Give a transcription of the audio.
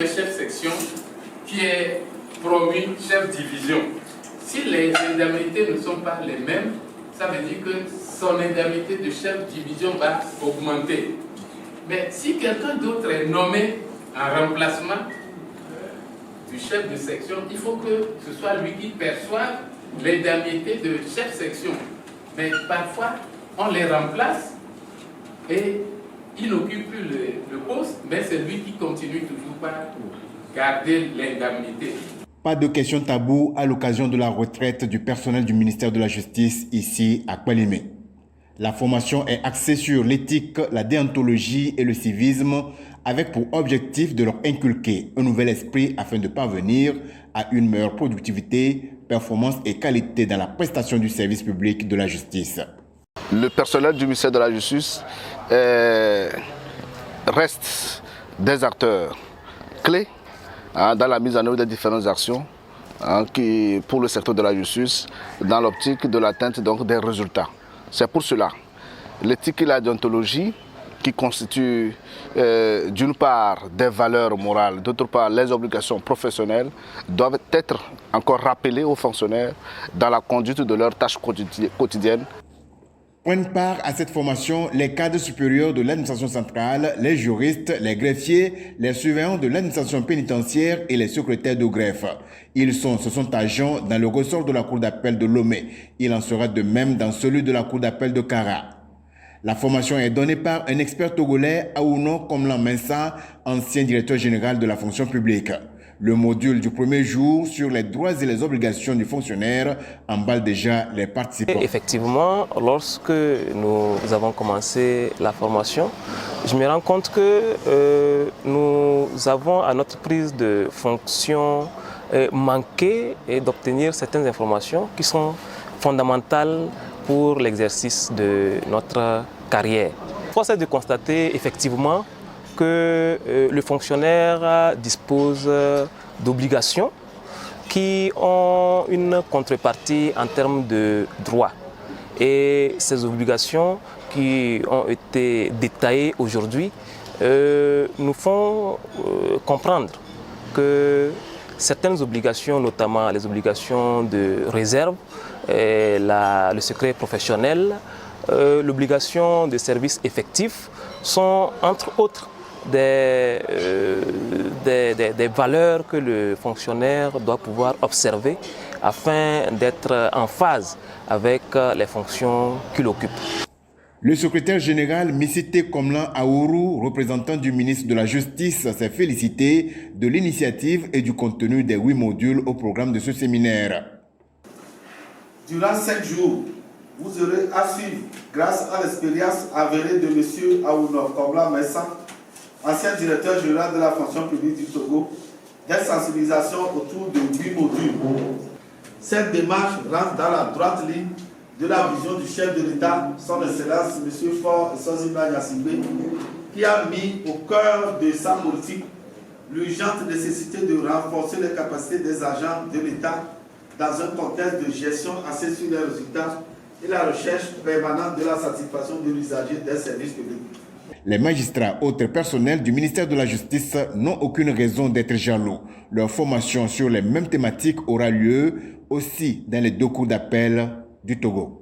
Le chef section qui est promu chef division. Si les indemnités ne sont pas les mêmes, ça veut dire que son indemnité de chef division va augmenter. Mais si quelqu'un d'autre est nommé en remplacement du chef de section, il faut que ce soit lui qui perçoive l'indemnité de chef section. Mais parfois, on les remplace et il n'occupe plus le poste, mais c'est lui qui continue toujours par garder l'indemnité. Pas de questions taboues à l'occasion de la retraite du personnel du ministère de la Justice ici à Kwelimé. La formation est axée sur l'éthique, la déontologie et le civisme avec pour objectif de leur inculquer un nouvel esprit afin de parvenir à une meilleure productivité, performance et qualité dans la prestation du service public de la justice. Le personnel du ministère de la Justice reste des acteurs clés dans la mise en œuvre des différentes actions pour le secteur de la justice dans l'optique de l'atteinte des résultats. C'est pour cela l'éthique et la déontologie qui constituent d'une part des valeurs morales, d'autre part les obligations professionnelles doivent être encore rappelées aux fonctionnaires dans la conduite de leurs tâches quotidiennes. Prennent part à cette formation les cadres supérieurs de l'administration centrale, les juristes, les greffiers, les surveillants de l'administration pénitentiaire et les secrétaires de greffe. Ce sont agents dans le ressort de la cour d'appel de Lomé. Il en sera de même dans celui de la cour d'appel de Kara. La formation est donnée par un expert togolais, Aouno Komlan Mensa, ancien directeur général de la fonction publique. Le module du premier jour sur les droits et les obligations du fonctionnaire emballe déjà les participants. Effectivement, lorsque nous avons commencé la formation, je me rends compte que nous avons à notre prise de fonction manqué d'obtenir certaines informations qui sont fondamentales pour l'exercice de notre carrière. Force est de constater effectivement que le fonctionnaire dispose d'obligations qui ont une contrepartie en termes de droits. Et ces obligations qui ont été détaillées aujourd'hui nous font comprendre que certaines obligations, notamment les obligations de réserve, le secret professionnel, l'obligation de service effectif sont entre autres des valeurs que le fonctionnaire doit pouvoir observer afin d'être en phase avec les fonctions qu'il occupe. Le secrétaire général Missité Komlan Aourou, représentant du ministre de la Justice, s'est félicité de l'initiative et du contenu des 8 modules au programme de ce séminaire. Durant 5 jours, vous aurez à suivre, grâce à l'expérience avérée de M. Aouno Komlan Mensa, ancien directeur général de la fonction publique du Togo, des sensibilisations autour de 8 modules. Cette démarche rentre dans la droite ligne de la vision du chef de l'État, son Excellence M. Faure Sozima Gnassingbé, qui a mis au cœur de sa politique l'urgente nécessité de renforcer les capacités des agents de l'État dans un contexte de gestion axé sur les résultats et la recherche permanente de la satisfaction de l'usager des services publics. Les magistrats, autres personnels du ministère de la Justice n'ont aucune raison d'être jaloux. Leur formation sur les mêmes thématiques aura lieu aussi dans les 2 cours d'appel du Togo.